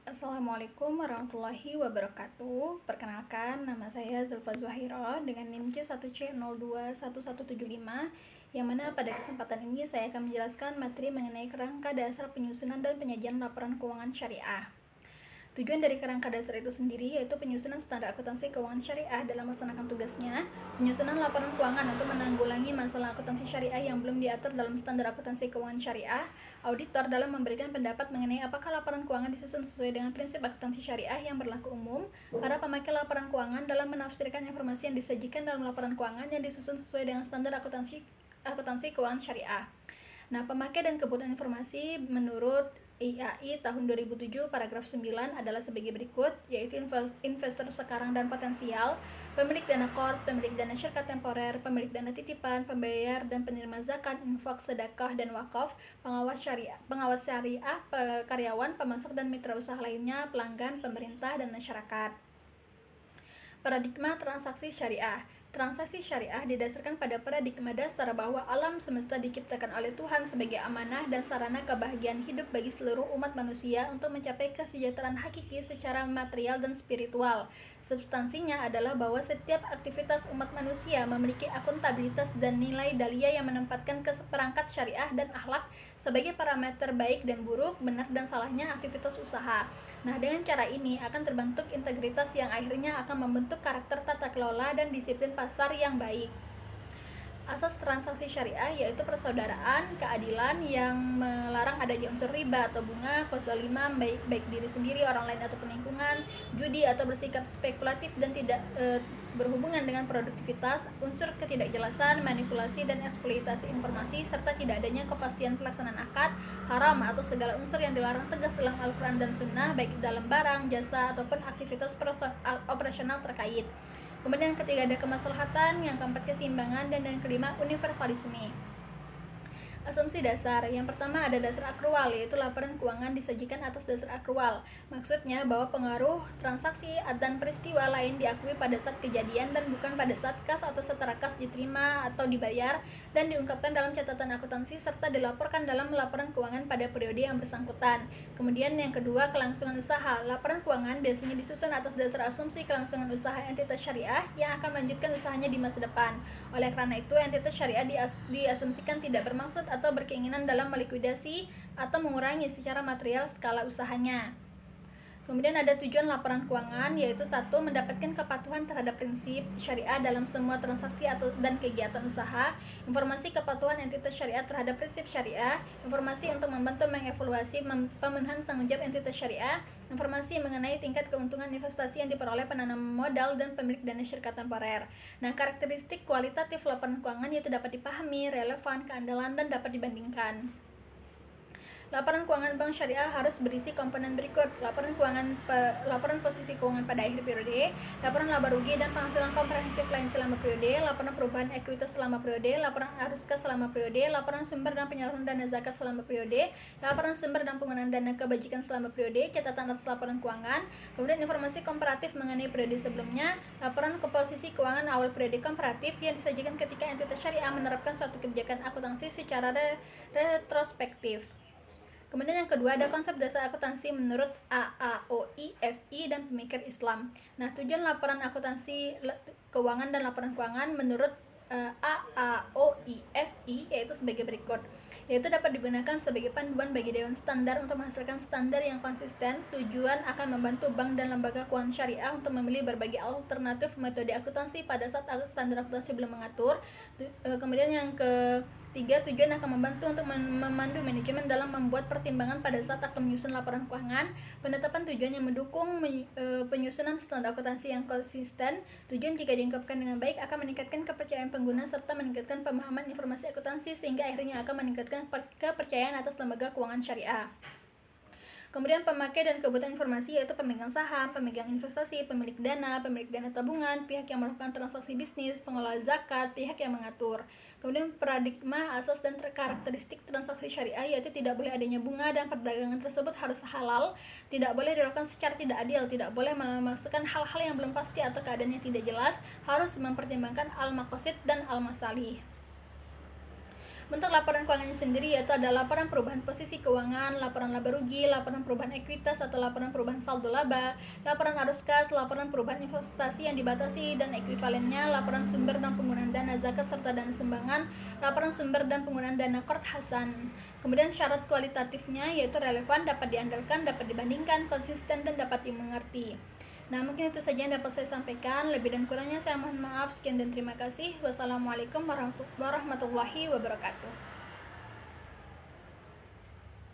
Assalamualaikum warahmatullahi wabarakatuh. Perkenalkan, nama saya Zulfa Zuhairo dengan NIM C1C021175, yang mana pada kesempatan ini saya akan menjelaskan materi mengenai kerangka dasar penyusunan dan penyajian laporan keuangan syariah. Tujuan dari kerangka dasar itu sendiri yaitu penyusunan standar akuntansi keuangan syariah dalam melaksanakan tugasnya, penyusunan laporan keuangan untuk menanggulangi masalah akuntansi syariah yang belum diatur dalam standar akuntansi keuangan syariah, auditor dalam memberikan pendapat mengenai apakah laporan keuangan disusun sesuai dengan prinsip akuntansi syariah yang berlaku umum, para pemakai laporan keuangan dalam menafsirkan informasi yang disajikan dalam laporan keuangan yang disusun sesuai dengan standar akuntansi keuangan syariah. Nah, pemakai dan kebutuhan informasi menurut IAI tahun 2007 paragraf 9 adalah sebagai berikut, yaitu investor sekarang dan potensial, pemilik dana korp, pemilik dana syarikat temporer, pemilik dana titipan, pembayar dan penerima zakat, infak, sedekah dan wakaf, pengawas syariah, karyawan, pemasok dan mitra usaha lainnya, pelanggan, pemerintah dan masyarakat. Paradigma transaksi syariah. Transaksi syariah didasarkan pada paradigma dasar bahwa alam semesta diciptakan oleh Tuhan sebagai amanah dan sarana kebahagiaan hidup bagi seluruh umat manusia untuk mencapai kesejahteraan hakiki secara material dan spiritual. Substansinya adalah bahwa setiap aktivitas umat manusia memiliki akuntabilitas dan nilai dalia yang menempatkan perangkat syariah dan akhlak sebagai parameter baik dan buruk, benar dan salahnya aktivitas usaha. Nah, dengan cara ini akan terbentuk integritas yang akhirnya akan membentuk karakter tata kelola dan disiplin pasar yang baik. Asas transaksi syariah yaitu persaudaraan, keadilan yang melarang adanya unsur riba atau bunga, kezaliman baik diri sendiri, orang lain ataupun lingkungan, judi atau bersikap spekulatif dan tidak berhubungan dengan produktivitas, unsur ketidakjelasan, manipulasi dan eksploitasi informasi, serta tidak adanya kepastian pelaksanaan akad, haram atau segala unsur yang dilarang tegas dalam Al-Quran dan Sunnah baik dalam barang, jasa ataupun aktivitas operasional terkait. Kemudian yang ketiga ada kemaslahatan, yang keempat keseimbangan, dan yang kelima universalisme. Asumsi dasar. Yang pertama ada dasar akrual, yaitu laporan keuangan disajikan atas dasar akrual. Maksudnya bahwa pengaruh transaksi dan peristiwa lain diakui pada saat kejadian dan bukan pada saat kas atau setara kas diterima atau dibayar dan diungkapkan dalam catatan akuntansi serta dilaporkan dalam laporan keuangan pada periode yang bersangkutan. Kemudian yang kedua, kelangsungan usaha. Laporan keuangan biasanya disusun atas dasar asumsi kelangsungan usaha entitas syariah yang akan melanjutkan usahanya di masa depan. Oleh karena itu, entitas syariah diasumsikan tidak bermaksud atau berkeinginan dalam melikuidasi atau mengurangi secara material skala usahanya. Kemudian ada tujuan laporan keuangan, yaitu satu, mendapatkan kepatuhan terhadap prinsip syariah dalam semua transaksi dan kegiatan usaha, informasi kepatuhan entitas syariah terhadap prinsip syariah, informasi untuk membantu mengevaluasi pemenuhan tanggung jawab entitas syariah, informasi mengenai tingkat keuntungan investasi yang diperoleh penanam modal dan pemilik dana syarikat temporer. Nah, karakteristik kualitatif laporan keuangan yaitu dapat dipahami, relevan, keandalan, dan dapat dibandingkan. Laporan keuangan bank syariah harus berisi komponen berikut: laporan posisi keuangan pada akhir periode, laporan laba rugi dan penghasilan komprehensif lain selama periode, laporan perubahan ekuitas selama periode, laporan arus kas selama periode, laporan sumber dan penyaluran dana zakat selama periode, laporan sumber dan penggunaan dana kebajikan selama periode, catatan atas laporan keuangan, kemudian informasi komparatif mengenai periode sebelumnya, laporan komposisi keuangan awal periode komparatif yang disajikan ketika entitas syariah menerapkan suatu kebijakan akuntansi secara retrospektif. Kemudian yang kedua ada konsep dasar akuntansi menurut AAOI, dan pemikir Islam. Nah, tujuan laporan akuntansi keuangan dan laporan keuangan menurut AAOI yaitu sebagai berikut, yaitu dapat digunakan sebagai panduan bagi dewan standar untuk menghasilkan standar yang konsisten. Tujuan akan membantu bank dan lembaga keuangan syariah untuk memilih berbagai alternatif metode akuntansi pada saat standar akuntansi belum mengatur. Kemudian yang ketiga, tujuan akan membantu untuk memandu manajemen dalam membuat pertimbangan pada saat akan menyusun laporan keuangan. Penetapan tujuan yang mendukung penyusunan standar akuntansi yang konsisten. Tujuan jika diungkapkan dengan baik akan meningkatkan kepercayaan pengguna serta meningkatkan pemahaman informasi akuntansi sehingga akhirnya akan meningkatkan kepercayaan atas lembaga keuangan syariah. Kemudian pemakai dan kebutuhan informasi yaitu pemegang saham, pemegang investasi, pemilik dana tabungan, pihak yang melakukan transaksi bisnis, pengelola zakat, pihak yang mengatur. Kemudian paradigma, asas dan karakteristik transaksi syariah yaitu tidak boleh adanya bunga dan perdagangan tersebut harus halal, tidak boleh dilakukan secara tidak adil, tidak boleh memasukkan hal-hal yang belum pasti atau keadaan yang tidak jelas, harus mempertimbangkan al-maqasid dan al-masalih. Bentuk laporan keuangannya sendiri yaitu ada laporan perubahan posisi keuangan, laporan laba rugi, laporan perubahan ekuitas atau laporan perubahan saldo laba, laporan arus kas, laporan perubahan investasi yang dibatasi dan ekuivalennya, laporan sumber dan penggunaan dana zakat serta dana sumbangan, laporan sumber dan penggunaan dana qard hasan. Kemudian syarat kualitatifnya yaitu relevan, dapat diandalkan, dapat dibandingkan, konsisten, dan dapat dimengerti. Nah, mungkin itu saja yang dapat saya sampaikan. Lebih dan kurangnya saya mohon maaf. Sekian dan terima kasih. Wassalamualaikum warahmatullahi wabarakatuh.